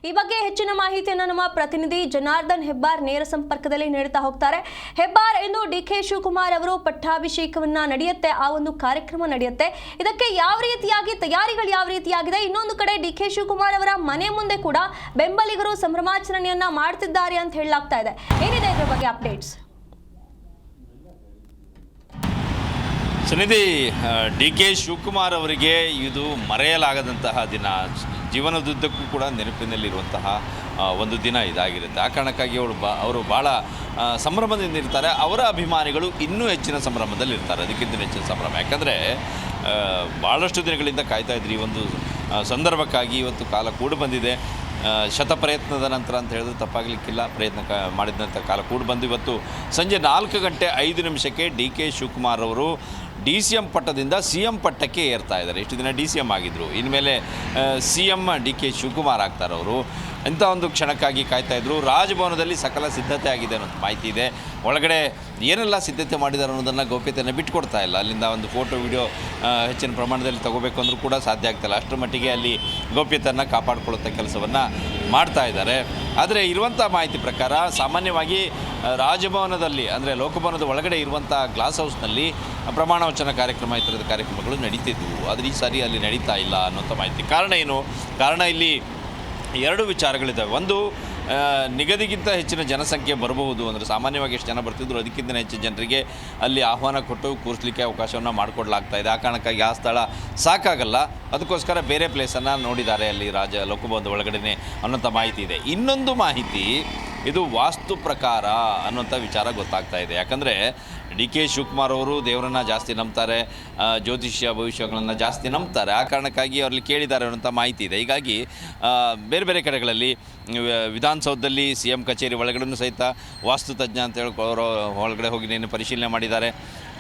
ಈ ಬಗ್ಗೆ ಹೆಚ್ಚಿನ ಮಾಹಿತಿಯನ್ನು ನಮ್ಮ ಪ್ರತಿನಿಧಿ ಜನಾರ್ದನ್ ಹೆಬ್ಬಾರ್ ನೇರ ಸಂಪರ್ಕದಲ್ಲಿ ನೀಡುತ್ತಾ ಹೋಗ್ತಾರೆ. ಹೆಬ್ಬಾರ್, ಇಂದು ಡಿಕೆ ಶಿವಕುಮಾರ್ ಅವರು ಪಟ್ಟಾಭಿಷೇಕವನ್ನ ನಡೆಯುತ್ತೆ, ಆ ಒಂದು ಕಾರ್ಯಕ್ರಮ ನಡೆಯುತ್ತೆ. ಇದಕ್ಕೆ ಯಾವ ರೀತಿಯಾಗಿ ತಯಾರಿಗಳು ಯಾವ ರೀತಿಯಾಗಿದೆ? ಇನ್ನೊಂದು ಕಡೆ ಡಿಕೆ ಶಿವಕುಮಾರ್ ಅವರ ಮನೆ ಮುಂದೆ ಕೂಡ ಬೆಂಬಲಿಗರು ಸಂಭ್ರಮಾಚರಣೆಯನ್ನ ಮಾಡ್ತಿದ್ದಾರೆ ಅಂತ ಹೇಳಲಾಗ್ತಾ ಇದೆ. ಏನಿದೆ ಇದರ ಬಗ್ಗೆ updates? Sunidhi, D K Shivakumar ಅವರಿಗೆ ಇದು ಮರೆಯಲಾಗದಂತಹ ದಿನ, ಜೀವನದುದ್ದಕ್ಕೂ ಕೂಡ ನೆನಪಿನಲ್ಲಿರುವಂತಹ ಒಂದು ದಿನ ಇದಾಗಿರುತ್ತೆ. ಆ ಕಾರಣಕ್ಕಾಗಿ ಅವರು ಭಾಳ ಸಂಭ್ರಮದಿಂದ ಇರ್ತಾರೆ. ಅವರ ಅಭಿಮಾನಿಗಳು ಇನ್ನೂ ಹೆಚ್ಚಿನ ಸಂಭ್ರಮದಲ್ಲಿರ್ತಾರೆ, ಅದಕ್ಕಿಂತ ಹೆಚ್ಚಿನ ಸಂಭ್ರಮ. ಯಾಕಂದರೆ ಭಾಳಷ್ಟು ದಿನಗಳಿಂದ ಕಾಯ್ತಾ ಇದ್ರಿ ಈ ಒಂದು ಸಂದರ್ಭಕ್ಕಾಗಿ. ಇವತ್ತು ಕಾಲ ಕೂಡಿ ಬಂದಿದೆ. ಶತಪ್ರಯತ್ನದ ನಂತರ ಅಂತ ಹೇಳಿದ್ರೆ ತಪ್ಪಾಗಲಿಕ್ಕಿಲ್ಲ. ಪ್ರಯತ್ನ ಮಾಡಿದ ನಂತರ ಕಾಲ ಕೂಡಿ ಬಂದು ಇವತ್ತು ಸಂಜೆ 4:05 ಡಿ ಕೆ ಶಿವಕುಮಾರ್ ಅವರು DCM ಪಟ್ಟದಿಂದ CM ಪಟ್ಟಕ್ಕೆ ಏರ್ತಾ ಇದ್ದಾರೆ. ಇಷ್ಟು ದಿನ DCM ಆಗಿದ್ದರು, ಇನ್ಮೇಲೆ CM ಡಿ ಕೆ ಶಿವಕುಮಾರ್ ಆಗ್ತಾರವರು. ಇಂಥ ಒಂದು ಕ್ಷಣಕ್ಕಾಗಿ ಕಾಯ್ತಾಯಿದ್ರು. ರಾಜಭವನದಲ್ಲಿ ಸಕಲ ಸಿದ್ಧತೆ ಆಗಿದೆ ಅನ್ನೋದು ಮಾಹಿತಿ ಇದೆ. ಒಳಗಡೆ ಏನೆಲ್ಲ ಸಿದ್ಧತೆ ಮಾಡಿದ್ದಾರೆ ಅನ್ನೋದನ್ನು ಗೌಪ್ಯತೆಯನ್ನು ಬಿಟ್ಟುಕೊಡ್ತಾ ಇಲ್ಲ. ಅಲ್ಲಿಂದ ಒಂದು ಫೋಟೋ ವಿಡಿಯೋ ಹೆಚ್ಚಿನ ಪ್ರಮಾಣದಲ್ಲಿ ತಗೋಬೇಕು ಅಂದರೂ ಕೂಡ ಸಾಧ್ಯ ಆಗ್ತಾಯಿಲ್ಲ. ಅಷ್ಟರ ಮಟ್ಟಿಗೆ ಅಲ್ಲಿ ಗೌಪ್ಯತೆಯನ್ನು ಕಾಪಾಡಿಕೊಳ್ಳುವಂಥ ಕೆಲಸವನ್ನು ಮಾಡ್ತಾ ಇದ್ದಾರೆ. ಆದರೆ ಇರುವಂಥ ಮಾಹಿತಿ ಪ್ರಕಾರ ಸಾಮಾನ್ಯವಾಗಿ ರಾಜಭವನದಲ್ಲಿ ಅಂದರೆ ಲೋಕಭವನದ ಒಳಗಡೆ ಇರುವಂಥ ಗ್ಲಾಸ್ ಹೌಸ್ನಲ್ಲಿ ಪ್ರಮಾಣ ವಚನ ಕಾರ್ಯಕ್ರಮ, ಈ ಥರದ ಕಾರ್ಯಕ್ರಮಗಳು ನಡೀತಿದ್ವು. ಆದರೆ ಈ ಸಾರಿ ಅಲ್ಲಿ ನಡೀತಾ ಇಲ್ಲ ಅನ್ನೋಂಥ ಮಾಹಿತಿ. ಕಾರಣ ಏನು? ಕಾರಣ ಇಲ್ಲಿ ಎರಡು ವಿಚಾರಗಳಿದ್ದಾವೆ. ಒಂದು, ನಿಗದಿಗಿಂತ ಹೆಚ್ಚಿನ ಜನಸಂಖ್ಯೆ ಬರಬಹುದು. ಅಂದರೆ ಸಾಮಾನ್ಯವಾಗಿ ಎಷ್ಟು ಜನ ಬರ್ತಿದ್ರು ಅದಕ್ಕಿಂತ ಹೆಚ್ಚಿನ ಜನರಿಗೆ ಅಲ್ಲಿ ಆಹ್ವಾನ ಕೊಟ್ಟು ಕೂರಿಸಲಿಕ್ಕೆ ಅವಕಾಶವನ್ನು ಮಾಡಿಕೊಡ್ಲಾಗ್ತಾ ಇದೆ. ಆ ಕಾರಣಕ್ಕಾಗಿ ಆ ಸ್ಥಳ ಸಾಕಾಗಲ್ಲ, ಅದಕ್ಕೋಸ್ಕರ ಬೇರೆ ಪ್ಲೇಸನ್ನು ನೋಡಿದ್ದಾರೆ ಅಲ್ಲಿ ಲೋಕಭವನದ ಒಳಗಡೆ ಅನ್ನೋಂಥ ಮಾಹಿತಿ ಇದೆ. ಇನ್ನೊಂದು ಮಾಹಿತಿ, ಇದು ವಾಸ್ತು ಪ್ರಕಾರ ಅನ್ನೋಂಥ ವಿಚಾರ ಗೊತ್ತಾಗ್ತಾ ಇದೆ. ಯಾಕಂದರೆ ಡಿ ಕೆ ಶಿವಕುಮಾರ್ ಅವರು ದೇವರನ್ನು ಜಾಸ್ತಿ ನಂಬ್ತಾರೆ, ಜ್ಯೋತಿಷ್ಯ ಭವಿಷ್ಯಗಳನ್ನು ಜಾಸ್ತಿ ನಂಬ್ತಾರೆ. ಆ ಕಾರಣಕ್ಕಾಗಿ ಅವರಲ್ಲಿ ಕೇಳಿದ್ದಾರೆ ಅನ್ನೋಂಥ ಮಾಹಿತಿ ಇದೆ. ಹೀಗಾಗಿ ಬೇರೆ ಬೇರೆ ಕಡೆಗಳಲ್ಲಿ ವಿಧಾನಸೌಧದಲ್ಲಿ CM ಕಚೇರಿ ಒಳಗಡೆ ಸಹಿತ ವಾಸ್ತುತಜ್ಞ ಅಂತ ಹೇಳಿ ಅವರು ಒಳಗಡೆ ಹೋಗಿ ಪರಿಶೀಲನೆ ಮಾಡಿದ್ದಾರೆ.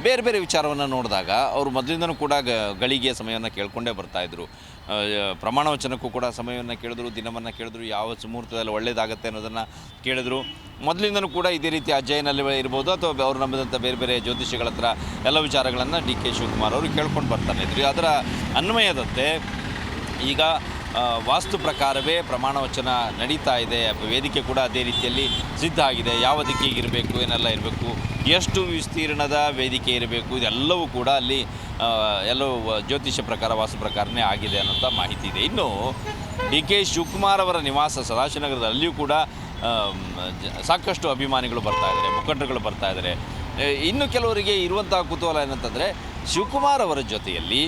ಬೇರೆ ಬೇರೆ ವಿಚಾರವನ್ನು ನೋಡಿದಾಗ ಅವರು ಮೊದಲಿಂದನೂ ಕೂಡ ಗಳಿಗೆ ಸಮಯವನ್ನು ಕೇಳಿಕೊಂಡೇ ಬರ್ತಾಯಿದ್ರು. ಪ್ರಮಾಣ ವಚನಕ್ಕೂ ಕೂಡ ಸಮಯವನ್ನು ಕೇಳಿದ್ರು, ದಿನವನ್ನು ಕೇಳಿದ್ರು, ಯಾವ ಮುಹೂರ್ತದಲ್ಲಿ ಒಳ್ಳೆಯದಾಗತ್ತೆ ಅನ್ನೋದನ್ನು ಕೇಳಿದ್ರು. ಮೊದಲಿಂದನೂ ಕೂಡ ಇದೇ ರೀತಿ ಅಧ್ಯಯನಲ್ಲಿ ಇರ್ಬೋದು ಅಥವಾ ಅವರು ನಂಬಿದಂಥ ಬೇರೆ ಬೇರೆ ಜ್ಯೋತಿಷಿಗಳ ಹತ್ರ ಎಲ್ಲ ವಿಚಾರಗಳನ್ನು ಡಿ ಕೆ ಶಿವಕುಮಾರ್ ಅವರು ಕೇಳ್ಕೊಂಡು ಬರ್ತಾನೆ ಇದ್ರು. ಅದರ ಅನ್ವಯದಂತೆ ಈಗ ವಾಸ್ತು ಪ್ರಕಾರವೇ ಪ್ರಮಾಣ ವಚನ ನಡೀತಾ ಇದೆ. ವೇದಿಕೆ ಕೂಡ ಅದೇ ರೀತಿಯಲ್ಲಿ ಸಿದ್ಧ ಆಗಿದೆ. ಯಾವ ದಿಕ್ಕಿಗೆ ಇರಬೇಕು, ಏನೆಲ್ಲ ಇರಬೇಕು, ಎಷ್ಟು ವಿಸ್ತೀರ್ಣದ ವೇದಿಕೆ ಇರಬೇಕು, ಇದೆಲ್ಲವೂ ಕೂಡ ಅಲ್ಲಿ ಎಲ್ಲವೂ ಜ್ಯೋತಿಷ್ಯ ಪ್ರಕಾರ ವಾಸ್ತು ಪ್ರಕಾರನೇ ಆಗಿದೆ ಅನ್ನೋಂಥ ಮಾಹಿತಿ ಇದೆ. ಇನ್ನು ಡಿ ಕೆ ಶಿವಕುಮಾರ್ ಅವರ ನಿವಾಸ ಸದಾಶಿವನಗರದಲ್ಲಿಯೂ ಕೂಡ ಸಾಕಷ್ಟು ಅಭಿಮಾನಿಗಳು ಬರ್ತಾಯಿದ್ದಾರೆ, ಮುಖಂಡರುಗಳು ಬರ್ತಾಯಿದ್ದಾರೆ. ಇನ್ನು ಕೆಲವರಿಗೆ ಇರುವಂತಹ ಕುತೂಹಲ ಏನಂತಂದರೆ, ಶಿವಕುಮಾರ್ ಅವರ ಜೊತೆಯಲ್ಲಿ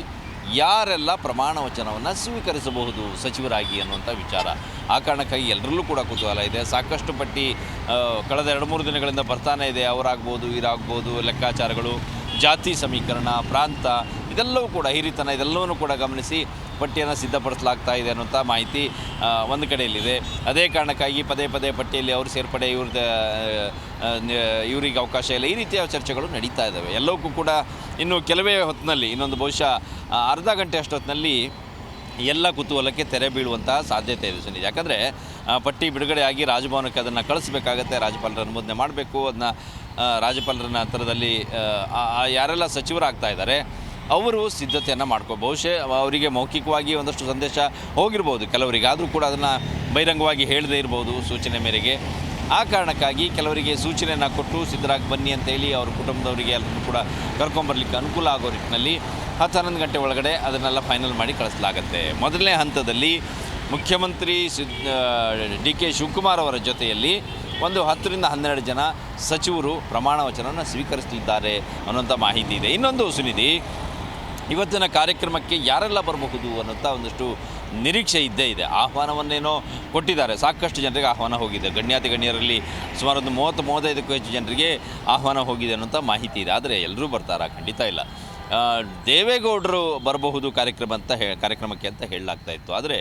ಯಾರೆಲ್ಲ ಪ್ರಮಾಣ ವಚನವನ್ನು ಸ್ವೀಕರಿಸಬಹುದು ಸಚಿವರಾಗಿ ಅನ್ನುವಂಥ ವಿಚಾರ. ಆ ಕಾರಣಕ್ಕಾಗಿ ಎಲ್ಲರಲ್ಲೂ ಕೂಡ ಕುತೂಹಲ ಇದೆ. ಸಾಕಷ್ಟು ಪಟ್ಟಿ ಕಳೆದ 2-3 ದಿನಗಳಿಂದ ಬರ್ತಾನೆ ಇದೆ. ಅವರಾಗ್ಬೋದು, ಇರಾಗ್ಬೋದು, ಲೆಕ್ಕಾಚಾರಗಳು, ಜಾತಿ ಸಮೀಕರಣ, ಪ್ರಾಂತ, ಇದೆಲ್ಲವೂ ಕೂಡ ಹಿರಿತನ, ಇದೆಲ್ಲವನ್ನೂ ಕೂಡ ಗಮನಿಸಿ ಪಟ್ಟಿಯನ್ನು ಸಿದ್ಧಪಡಿಸಲಾಗ್ತಾ ಇದೆ ಅನ್ನೋಂಥ ಮಾಹಿತಿ ಒಂದು ಕಡೆಯಲ್ಲಿದೆ. ಅದೇ ಕಾರಣಕ್ಕಾಗಿ ಪದೇ ಪದೇ ಪಟ್ಟಿಯಲ್ಲಿ ಅವರು ಸೇರ್ಪಡೆ, ಇವರಿಗೆ ಅವಕಾಶ ಇಲ್ಲ, ಈ ರೀತಿಯ ಚರ್ಚೆಗಳು ನಡೀತಾ ಇದ್ದಾವೆ. ಎಲ್ಲವಕ್ಕೂ ಕೂಡ ಇನ್ನು ಕೆಲವೇ ಹೊತ್ತಿನಲ್ಲಿ, ಇನ್ನೊಂದು ಬಹುಶಃ ಅರ್ಧ ಗಂಟೆ ಅಷ್ಟೊತ್ತಿನಲ್ಲಿ ಎಲ್ಲ ಕುತೂಹಲಕ್ಕೆ ತೆರೆ ಬೀಳುವಂತಹ ಸಾಧ್ಯತೆ ಇದೆ ಸುನೀಲ್. ಯಾಕಂದರೆ ಪಟ್ಟಿ ಬಿಡುಗಡೆಯಾಗಿ ರಾಜಭವನಕ್ಕೆ ಅದನ್ನು ಕಳಿಸ್ಬೇಕಾಗತ್ತೆ, ರಾಜ್ಯಪಾಲರ ಅನುಮೋದನೆ ಮಾಡಬೇಕು. ಅದನ್ನ ರಾಜ್ಯಪಾಲರನ್ನ ಹತ್ತಿರದಲ್ಲಿ ಯಾರೆಲ್ಲ ಸಚಿವರಾಗ್ತಾ ಇದ್ದಾರೆ ಅವರು ಸಿದ್ಧತೆಯನ್ನು ಬಹುಶಃ ಅವರಿಗೆ ಮೌಖಿಕವಾಗಿ ಒಂದಷ್ಟು ಸಂದೇಶ ಹೋಗಿರ್ಬೋದು ಕೆಲವರಿಗೆ, ಆದರೂ ಕೂಡ ಅದನ್ನು ಬಹಿರಂಗವಾಗಿ ಹೇಳದೇ ಇರ್ಬೋದು ಸೂಚನೆ ಮೇರೆಗೆ. ಆ ಕಾರಣಕ್ಕಾಗಿ ಕೆಲವರಿಗೆ ಸೂಚನೆಯನ್ನು ಕೊಟ್ಟು ಸಿದ್ಧರಾಗಿ ಬನ್ನಿ ಅಂತೇಳಿ ಅವ್ರ ಕುಟುಂಬದವರಿಗೆ ಎಲ್ಲರೂ ಕೂಡ ಕರ್ಕೊಂಬರ್ಲಿಕ್ಕೆ ಅನುಕೂಲ ಆಗೋ ನಿಟ್ಟಿನಲ್ಲಿ 10-11 ಗಂಟೆ ಒಳಗಡೆ ಅದನ್ನೆಲ್ಲ ಫೈನಲ್ ಮಾಡಿ ಕಳಿಸಲಾಗುತ್ತೆ. ಮೊದಲನೇ ಹಂತದಲ್ಲಿ ಮುಖ್ಯಮಂತ್ರಿ ಡಿ ಕೆ ಶಿವಕುಮಾರ್ ಅವರ ಜೊತೆಯಲ್ಲಿ ಒಂದು 10-12 ಜನ ಸಚಿವರು ಪ್ರಮಾಣ ವಚನವನ್ನು ಸ್ವೀಕರಿಸಲಿದ್ದಾರೆ ಅನ್ನೋಂಥ ಮಾಹಿತಿ ಇದೆ. ಇನ್ನೊಂದು ಸುನಿಧಿ, ಇವತ್ತಿನ ಕಾರ್ಯಕ್ರಮಕ್ಕೆ ಯಾರೆಲ್ಲ ಬರಬಹುದು ಅನ್ನೋಂಥ ಒಂದಷ್ಟು ನಿರೀಕ್ಷೆ ಇದ್ದೇ ಇದೆ. ಆಹ್ವಾನವನ್ನೇನೋ ಕೊಟ್ಟಿದ್ದಾರೆ, ಸಾಕಷ್ಟು ಜನರಿಗೆ ಆಹ್ವಾನ ಹೋಗಿದೆ. ಗಣ್ಯರಲ್ಲಿ ಸುಮಾರು ಒಂದು 30-35ಕ್ಕೂ ಹೆಚ್ಚು ಜನರಿಗೆ ಆಹ್ವಾನ ಹೋಗಿದೆ ಅನ್ನೋಂಥ ಮಾಹಿತಿ ಇದೆ. ಆದರೆ ಎಲ್ಲರೂ ಬರ್ತಾರಾ? ಖಂಡಿತ ಇಲ್ಲ. ದೇವೇಗೌಡರು ಬರಬಹುದು ಕಾರ್ಯಕ್ರಮಕ್ಕೆ ಅಂತ ಹೇಳಲಾಗ್ತಾ ಇತ್ತು. ಆದರೆ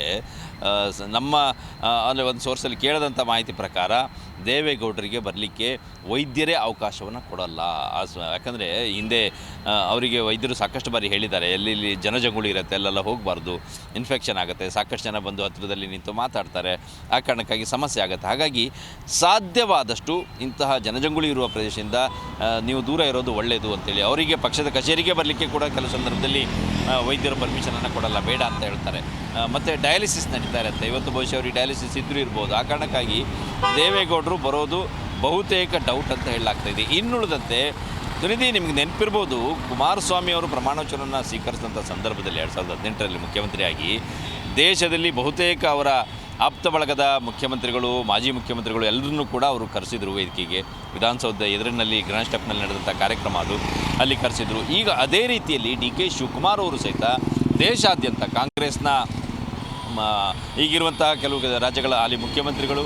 ನಮ್ಮ ಅಂದರೆ ಒಂದು ಸೋರ್ಸಲ್ಲಿ ಕೇಳಿದಂಥ ಮಾಹಿತಿ ಪ್ರಕಾರ ದೇವೇಗೌಡರಿಗೆ ಬರಲಿಕ್ಕೆ ವೈದ್ಯರೇ ಅವಕಾಶವನ್ನು ಕೊಡಲ್ಲ. ಯಾಕಂದರೆ ಹಿಂದೆ ಅವರಿಗೆ ವೈದ್ಯರು ಸಾಕಷ್ಟು ಬಾರಿ ಹೇಳಿದ್ದಾರೆ, ಎಲ್ಲಿ ಜನಜಂಗುಳಿ ಇರುತ್ತೆ ಅಲ್ಲೆಲ್ಲ ಹೋಗಬಾರ್ದು, ಇನ್ಫೆಕ್ಷನ್ ಆಗುತ್ತೆ, ಸಾಕಷ್ಟು ಜನ ಬಂದು ಹತ್ತಿರದಲ್ಲಿ ನಿಂತು ಮಾತಾಡ್ತಾರೆ, ಆ ಕಾರಣಕ್ಕಾಗಿ ಸಮಸ್ಯೆ ಆಗುತ್ತೆ. ಹಾಗಾಗಿ ಸಾಧ್ಯವಾದಷ್ಟು ಇಂತಹ ಜನಜಂಗುಳಿ ಇರುವ ಪ್ರದೇಶದಿಂದ ನೀವು ದೂರ ಇರೋದು ಒಳ್ಳೆಯದು ಅಂತೇಳಿ ಅವರಿಗೆ ಪಕ್ಷದ ಕಚೇರಿಗೆ ಬರಲಿಕ್ಕೆ ಕೂಡ ಕೆಲವು ಸಂದರ್ಭದಲ್ಲಿ ವೈದ್ಯರು ಪರ್ಮಿಷನನ್ನು ಕೊಡಲ್ಲ, ಬೇಡ ಅಂತ ಹೇಳ್ತಾರೆ. ಮತ್ತು ಡಯಾಲಿಸಿಸ್ ನಡೀತಾ ಇರುತ್ತೆ, ಇವತ್ತು ಬಹುಶಃ ಅವ್ರಿಗೆ ಡಯಾಲಿಸಿಸ್ ಇದ್ರೂ ಇರ್ಬೋದು. ಆ ಕಾರಣಕ್ಕಾಗಿ ದೇವೇಗೌಡರು ಬರೋದು ಬಹುತೇಕ ಡೌಟ್ ಅಂತ ಹೇಳಲಾಗ್ತಾಯಿದೆ. ಇನ್ನುಳಿದಂತೆ ಸುನಿಧಿ, ನಿಮಗೆ ನೆನಪಿರ್ಬೋದು, ಕುಮಾರಸ್ವಾಮಿ ಅವರು ಪ್ರಮಾಣವಚನವನ್ನು ಸ್ವೀಕರಿಸಿದಂಥ ಸಂದರ್ಭದಲ್ಲಿ 2018ರಲ್ಲಿ ಮುಖ್ಯಮಂತ್ರಿಯಾಗಿ ದೇಶದಲ್ಲಿ ಬಹುತೇಕ ಅವರ ಆಪ್ತ ಬಳಗದ ಮುಖ್ಯಮಂತ್ರಿಗಳು, ಮಾಜಿ ಮುಖ್ಯಮಂತ್ರಿಗಳು ಎಲ್ಲರನ್ನೂ ಕೂಡ ಅವರು ಕರೆಸಿದರು ವೇದಿಕೆಗೆ. ವಿಧಾನಸೌಧ ಎದುರಿನಲ್ಲಿ ಗ್ರ್ಯಾಂಡ್ ಸ್ಟೆಪ್ನಲ್ಲಿ ನಡೆದಂಥ ಕಾರ್ಯಕ್ರಮ ಅದು, ಅಲ್ಲಿ ಕರೆಸಿದರು. ಈಗ ಅದೇ ರೀತಿಯಲ್ಲಿ DK ಶಿವಕುಮಾರ್ ಅವರು ಸಹಿತ ದೇಶಾದ್ಯಂತ ಕಾಂಗ್ರೆಸ್ನ ಈಗಿರುವಂಥ ಕೆಲವು ರಾಜ್ಯಗಳ ಹಾಲಿ ಮುಖ್ಯಮಂತ್ರಿಗಳು,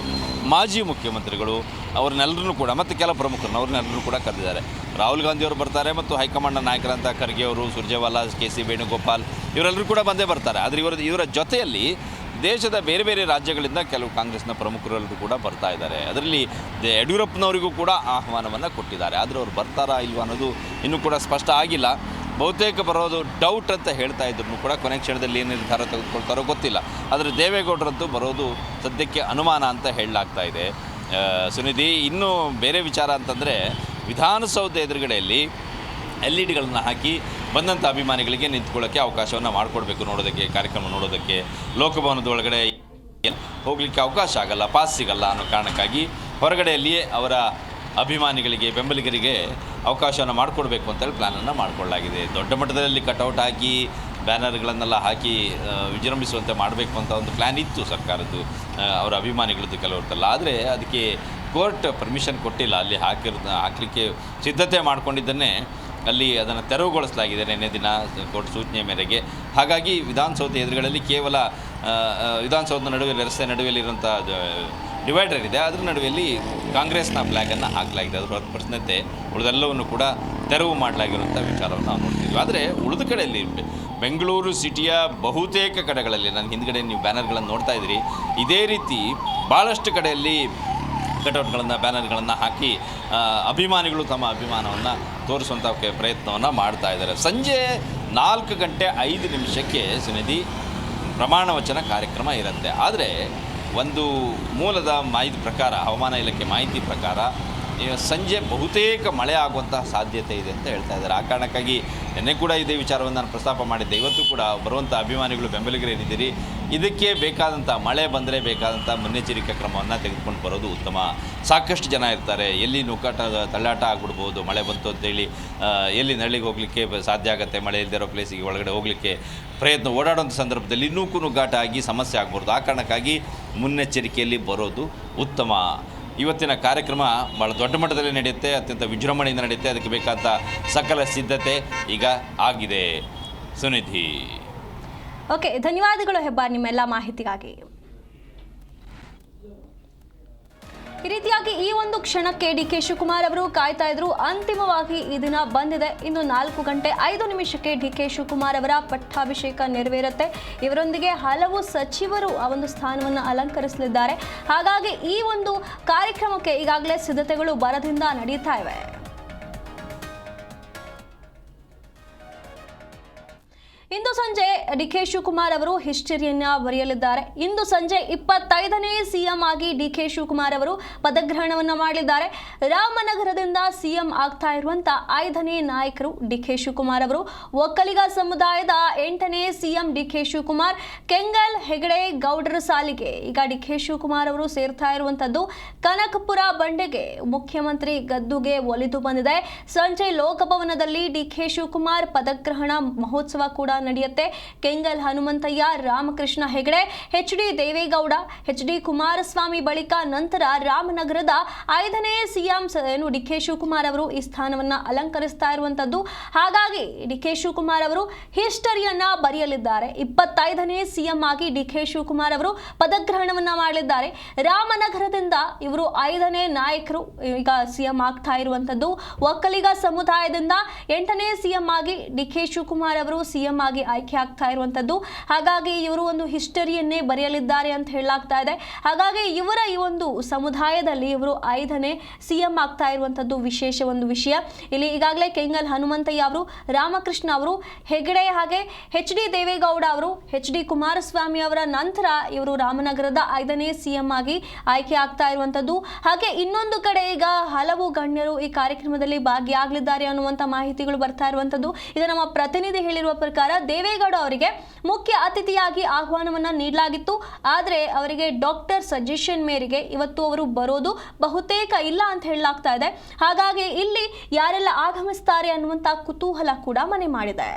ಮಾಜಿ ಮುಖ್ಯಮಂತ್ರಿಗಳು ಅವ್ರನ್ನೆಲ್ಲರೂ ಕೂಡ, ಮತ್ತು ಕೆಲ ಪ್ರಮುಖರನ್ನು ಅವ್ರನ್ನೆಲ್ಲರೂ ಕೂಡ ಕರೆದಿದ್ದಾರೆ. ರಾಹುಲ್ ಗಾಂಧಿ ಅವರು ಬರ್ತಾರೆ, ಮತ್ತು ಹೈಕಮಾಂಡ್ನ ನಾಯಕರಂಥ ಖರ್ಗೆ ಅವರು, ಸುರ್ಜೇವಾಲಾ, KC ವೇಣುಗೋಪಾಲ್ ಇವರೆಲ್ಲರೂ ಕೂಡ ಬಂದೇ ಬರ್ತಾರೆ. ಆದರೆ ಇವರ ಜೊತೆಯಲ್ಲಿ ದೇಶದ ಬೇರೆ ಬೇರೆ ರಾಜ್ಯಗಳಿಂದ ಕೆಲವು ಕಾಂಗ್ರೆಸ್ನ ಪ್ರಮುಖರೆಲ್ಲರೂ ಕೂಡ ಬರ್ತಾ ಇದ್ದಾರೆ. ಅದರಲ್ಲಿ ಯಡಿಯೂರಪ್ಪನವರಿಗೂ ಕೂಡ ಆಹ್ವಾನವನ್ನು ಕೊಟ್ಟಿದ್ದಾರೆ. ಆದರೆ ಅವರು ಬರ್ತಾರಾ ಇಲ್ವಾ ಅನ್ನೋದು ಇನ್ನೂ ಕೂಡ ಸ್ಪಷ್ಟ ಆಗಿಲ್ಲ. ಬಹುತೇಕ ಬರೋದು ಡೌಟ್ ಅಂತ ಹೇಳ್ತಾ ಇದ್ರು ಕೂಡ ಕೊನೆ ಕ್ಷಣದಲ್ಲಿ ಏನು ನಿರ್ಧಾರ ತೆಗೆದುಕೊಳ್ತಾರೋ ಗೊತ್ತಿಲ್ಲ. ಆದರೆ ದೇವೇಗೌಡರಂತೂ ಬರೋದು ಸದ್ಯಕ್ಕೆ ಅನುಮಾನ ಅಂತ ಹೇಳಲಾಗ್ತಾ ಇದೆ. ಸುನಿಧಿ, ಇನ್ನೂ ಬೇರೆ ವಿಚಾರ ಅಂತಂದರೆ, ವಿಧಾನಸೌಧ ಎದುರುಗಡೆಯಲ್ಲಿ LED ಹಾಕಿ ಬಂದಂಥ ಅಭಿಮಾನಿಗಳಿಗೆ ನಿಂತ್ಕೊಳ್ಳೋಕ್ಕೆ ಅವಕಾಶವನ್ನು ಮಾಡಿಕೊಡ್ಬೇಕು, ನೋಡೋದಕ್ಕೆ, ಕಾರ್ಯಕ್ರಮ ನೋಡೋದಕ್ಕೆ. ಲೋಕಭವನದ ಒಳಗಡೆ ಹೋಗಲಿಕ್ಕೆ ಅವಕಾಶ ಆಗಲ್ಲ, ಪಾಸ್ ಸಿಗಲ್ಲ ಅನ್ನೋ ಕಾರಣಕ್ಕಾಗಿ ಹೊರಗಡೆಯಲ್ಲಿಯೇ ಅವರ ಅಭಿಮಾನಿಗಳಿಗೆ, ಬೆಂಬಲಿಗರಿಗೆ ಅವಕಾಶವನ್ನು ಮಾಡಿಕೊಡ್ಬೇಕು ಅಂತೇಳಿ ಪ್ಲ್ಯಾನನ್ನು ಮಾಡಿಕೊಳ್ಳಲಾಗಿದೆ. ದೊಡ್ಡ ಮಟ್ಟದಲ್ಲಿ ಕಟೌಟ್ ಹಾಕಿ ಬ್ಯಾನರ್ಗಳನ್ನೆಲ್ಲ ಹಾಕಿ ವಿಜೃಂಭಿಸುವಂತೆ ಮಾಡಬೇಕು ಅಂತ ಒಂದು ಪ್ಲ್ಯಾನ್ ಇತ್ತು ಸರ್ಕಾರದ್ದು, ಅವರ ಅಭಿಮಾನಿಗಳದ್ದು ಕೆಲವ್ರದ್ದಲ್ಲ. ಆದರೆ ಅದಕ್ಕೆ ಕೋರ್ಟ್ ಪರ್ಮಿಷನ್ ಕೊಟ್ಟಿಲ್ಲ. ಅಲ್ಲಿ ಹಾಕಲಿಕ್ಕೆ ಸಿದ್ಧತೆ ಮಾಡಿಕೊಂಡಿದ್ದನ್ನೇ ಅಲ್ಲಿ ಅದನ್ನು ತೆರವುಗೊಳಿಸಲಾಗಿದೆ ನಿನ್ನೆ ದಿನ ಕೋರ್ಟ್ ಸೂಚನೆ ಮೇರೆಗೆ. ಹಾಗಾಗಿ ವಿಧಾನಸೌಧ ಎದುರುಗಳಲ್ಲಿ ಕೇವಲ ವಿಧಾನಸೌಧದ ನಡುವೆ, ರಸ್ತೆ ನಡುವೆಯಲ್ಲಿರುವಂಥ ಡಿವೈಡರ್ ಇದೆ, ಅದರ ನಡುವೆಯಲ್ಲಿ ಕಾಂಗ್ರೆಸ್ನ ಫ್ಲ್ಯಾಗನ್ನು ಹಾಕಲಾಗಿದೆ. ಅದರ ಹೊರತುಪಡಿಸಿದಂತೆ ಉಳಿದೆಲ್ಲವನ್ನು ಕೂಡ ತೆರವು ಮಾಡಲಾಗಿರುವಂಥ ವಿಚಾರವನ್ನು ನಾವು ನೋಡ್ತಿದ್ವಿ. ಆದರೆ ಉಳಿದ ಕಡೆಯಲ್ಲಿ ಬೆಂಗಳೂರು ಸಿಟಿಯ ಬಹುತೇಕ ಕಡೆಗಳಲ್ಲಿ, ನಾನು ಹಿಂದ್ಗಡೆ ನೀವು ಬ್ಯಾನರ್ಗಳನ್ನು ನೋಡ್ತಾ ಇದ್ದೀರಿ, ಇದೇ ರೀತಿ ಭಾಳಷ್ಟು ಕಡೆಯಲ್ಲಿ ಕಟೌಟ್ಗಳನ್ನು, ಬ್ಯಾನರ್ಗಳನ್ನು ಹಾಕಿ ಅಭಿಮಾನಿಗಳು ತಮ್ಮ ಅಭಿಮಾನವನ್ನು ತೋರಿಸುವಂಥ ಪ್ರಯತ್ನವನ್ನು ಮಾಡ್ತಾ ಇದ್ದಾರೆ. ಸಂಜೆ 4:05 ಸುನಿಧಿ ಪ್ರಮಾಣ ವಚನ ಕಾರ್ಯಕ್ರಮ ಇರುತ್ತೆ. ಆದರೆ ಒಂದು ಮೂಲದ ಮಾಹಿತಿ ಪ್ರಕಾರ, ಹವಾಮಾನ ಇಲಾಖೆ ಮಾಹಿತಿ ಪ್ರಕಾರ ಸಂಜೆ ಬಹುತೇಕ ಮಳೆ ಆಗುವಂತಹ ಸಾಧ್ಯತೆ ಇದೆ ಅಂತ ಹೇಳ್ತಾ ಇದ್ದಾರೆ. ಆ ಕಾರಣಕ್ಕಾಗಿ ನಿನ್ನೆ ಕೂಡ ಇದೇ ವಿಚಾರವನ್ನು ನಾನು ಪ್ರಸ್ತಾಪ ಮಾಡಿದ್ದೆ. ಇವತ್ತು ಕೂಡ ಬರುವಂಥ ಅಭಿಮಾನಿಗಳು, ಬೆಂಬಲಿಗರು ಏನಿದ್ದೀರಿ, ಇದಕ್ಕೆ ಬೇಕಾದಂಥ ಮಳೆ ಬಂದರೆ ಬೇಕಾದಂಥ ಮುನ್ನೆಚ್ಚರಿಕೆ ಕ್ರಮವನ್ನು ತೆಗೆದುಕೊಂಡು ಬರೋದು ಉತ್ತಮ. ಸಾಕಷ್ಟು ಜನ ಇರ್ತಾರೆ, ಎಲ್ಲಿ ನುಗ್ಗಾಟ ತಳ್ಳಾಟ ಆಗಿಬಿಡ್ಬೋದು, ಮಳೆ ಬಂತು ಅಂತೇಳಿ ಎಲ್ಲಿ ನಳ್ಳಿಗೆ ಹೋಗಲಿಕ್ಕೆ ಸಾಧ್ಯ ಆಗುತ್ತೆ, ಮಳೆ ಇಲ್ಲದಿರೋ ಪ್ಲೇಸಿಗೆ ಒಳಗಡೆ ಹೋಗಲಿಕ್ಕೆ ಓಡಾಡುವಂಥ ಸಂದರ್ಭದಲ್ಲಿ ಇನ್ನೂ ನುಗ್ಗಾಟ ಆಗಿ ಸಮಸ್ಯೆ ಆಗ್ಬಾರ್ದು. ಆ ಕಾರಣಕ್ಕಾಗಿ ಮುನ್ನೆಚ್ಚರಿಕೆಯಲ್ಲಿ ಬರೋದು ಉತ್ತಮ. ಇವತ್ತಿನ ಕಾರ್ಯಕ್ರಮ ಭಾಳ ದೊಡ್ಡ ಮಟ್ಟದಲ್ಲಿ ನಡೆಯುತ್ತೆ, ಅತ್ಯಂತ ವಿಜೃಂಭಣೆಯಿಂದ ನಡೆಯುತ್ತೆ. ಅದಕ್ಕೆ ಬೇಕಾದ ಸಕಲ ಸಿದ್ಧತೆ ಈಗ ಆಗಿದೆ. ಸುನಿಧಿ, ಓಕೆ, ಧನ್ಯವಾದಗಳು ಹೆಬ್ಬಾರ್ ನಿಮ್ಮೆಲ್ಲ ಮಾಹಿತಿಗಾಗಿ. ಈ ರೀತಿಯಾಗಿ ಈ ಒಂದು ಕ್ಷಣಕ್ಕೆ DK ಶಿವಕುಮಾರ್ ಅವರು ಕಾಯ್ತಾ ಇದ್ರು. ಅಂತಿಮವಾಗಿ ಈ ದಿನ ಬಂದಿದೆ. ಇನ್ನು 4:05 DK ಶಿವಕುಮಾರ್ ಅವರ ಪಟ್ಟಾಭಿಷೇಕ ನೆರವೇರುತ್ತೆ. ಇವರೊಂದಿಗೆ ಹಲವು ಸಚಿವರು ಆ ಒಂದು ಸ್ಥಾನವನ್ನು ಅಲಂಕರಿಸಲಿದ್ದಾರೆ. ಹಾಗಾಗಿ ಈ ಒಂದು ಕಾರ್ಯಕ್ರಮಕ್ಕೆ ಈಗಾಗಲೇ ಸಿದ್ಧತೆಗಳು ಭರದಿಂದ ನಡೀತಾ ಇವೆ. ಇಂದು ಸಂಜೆ DK ಶಿವಕುಮಾರ್ ಅವರು ಹಿಸ್ಟರಿಯನ್ನ ಬರೆಯಲಿದ್ದಾರೆ. ಇಂದು ಸಂಜೆ 25ನೇ CM ಆಗಿ DK ಶಿವಕುಮಾರ್ ಅವರು ಪದಗ್ರಹಣವನ್ನು ಮಾಡಲಿದ್ದಾರೆ. ರಾಮನಗರದಿಂದ CM ಆಗ್ತಾ ಇರುವಂತ 5ನೇ ನಾಯಕರು DK ಶಿವಕುಮಾರ್ ಅವರು. ಒಕ್ಕಲಿಗ ಸಮುದಾಯದ 8ನೇ CM DK ಶಿವಕುಮಾರ್. ಕೆಂಗಲ್ ಹೆಗಡೆ ಗೌಡರ ಸಾಲಿಗೆ ಈಗ DK ಶಿವಕುಮಾರ್ ಅವರು ಸೇರ್ತಾ ಇರುವಂತದ್ದು. ಕನಕಪುರ ಬಂಡೆಗೆ ಮುಖ್ಯಮಂತ್ರಿ ಗದ್ದುಗೆ ಒಲಿದು ಬಂದಿದೆ. ಸಂಜೆ ಲೋಕಭವನದಲ್ಲಿ DK ಶಿವಕುಮಾರ್ ಪದಗ್ರಹಣ ಮಹೋತ್ಸವ ಕೂಡ ನಡೆಯುತ್ತೆ. ಕೆಂಗಲ್ ಹನುಮಂತಯ್ಯ, ರಾಮಕೃಷ್ಣ ಹೆಗಡೆ, HD ದೇವೇಗೌಡ, HD ಕುಮಾರಸ್ವಾಮಿ ಬಳಿಕ ನಂತರ ರಾಮನಗರದ 5ನೇ CM DK ಶಿವಕುಮಾರ್ ಅವರು ಈ ಸ್ಥಾನವನ್ನ ಅಲಂಕರಿಸ್ತಾ ಇರುವಂತದ್ದು. ಹಾಗಾಗಿ DK ಶಿವಕುಮಾರ್ ಅವರು ಹಿಸ್ಟರಿಯನ್ನ ಬರೆಯಲಿದ್ದಾರೆ. 25ನೇ CM ಆಗಿ DK ಶಿವಕುಮಾರ್ ಅವರು ಪದಗ್ರಹಣವನ್ನ ಮಾಡಲಿದ್ದಾರೆ. ರಾಮನಗರದಿಂದ ಇವರು 5ನೇ ನಾಯಕರು ಈಗ CM ಆಗ್ತಾ ಇರುವಂತದ್ದು. ಒಕ್ಕಲಿಗ ಸಮುದಾಯದಿಂದ 8ನೇ CM ಆಗಿ DK ಶಿವಕುಮಾರ್ ಅವರು CM ಆಗಿ ಆಯ್ಕೆ ಆಗ್ತಾ ಇರುವಂತದ್ದು. ಹಾಗಾಗಿ ಇವರು ಒಂದು ಹಿಸ್ಟರಿಯನ್ನೇ ಬರೆಯಲಿದ್ದಾರೆ ಅಂತ ಹೇಳಲಾಗ್ತಾ ಇದೆ. ಹಾಗಾಗಿ ಇವರ ಈ ಒಂದು ಸಮುದಾಯದಲ್ಲಿ ಇವರು 5ನೇ CM ಆಗ್ತಾ ಇರುವಂತದ್ದು ವಿಶೇಷ ಒಂದು ವಿಷಯ. ಇಲ್ಲಿ ಈಗಾಗಲೇ ಕೆಂಗಲ್ ಹನುಮಂತಯ್ಯ ಅವರು, ರಾಮಕೃಷ್ಣ ಅವರು, ಹೆಗಡೆ ಹಾಗೆ HD ದೇವೇಗೌಡ ಅವರು, HD ಕುಮಾರಸ್ವಾಮಿ ಅವರ ನಂತರ ಇವರು ರಾಮನಗರದ 5ನೇ CM ಆಗಿ ಆಯ್ಕೆ ಆಗ್ತಾ ಇರುವಂತದ್ದು. ಹಾಗೆ ಇನ್ನೊಂದು ಕಡೆ ಈಗ ಹಲವು ಗಣ್ಯರು ಈ ಕಾರ್ಯಕ್ರಮದಲ್ಲಿ ಭಾಗಿಯಾಗಲಿದ್ದಾರೆ ಅನ್ನುವಂತ ಮಾಹಿತಿಗಳು ಬರ್ತಾ ಇರುವಂತದ್ದು. ಇದು ನಮ್ಮ ಪ್ರತಿನಿಧಿ ಹೇಳಿರುವ ಪ್ರಕಾರ ದೇವೇಗೌಡ ಅವರಿಗೆ ಮುಖ್ಯ ಅತಿಥಿಯಾಗಿ ಆಹ್ವಾನವನ್ನ ನೀಡಲಾಗಿತ್ತು. ಆದರೆ ಅವರಿಗೆ ಡಾಕ್ಟರ್ ಸಜೆಷನ್ ಮೇರೆಗೆ ಇವತ್ತು ಅವರು ಬರೋದು ಬಹುತೇಕ ಇಲ್ಲ ಅಂತ ಹೇಳಲಾಗ್ತಾ ಇದೆ. ಹಾಗಾಗಿ ಇಲ್ಲಿ ಯಾರೆಲ್ಲ ಆಗಮಿಸ್ತಾರೆ ಅನ್ನುವಂಥ ಕುತೂಹಲ ಕೂಡ ಮನೆ ಮಾಡಿದೆ.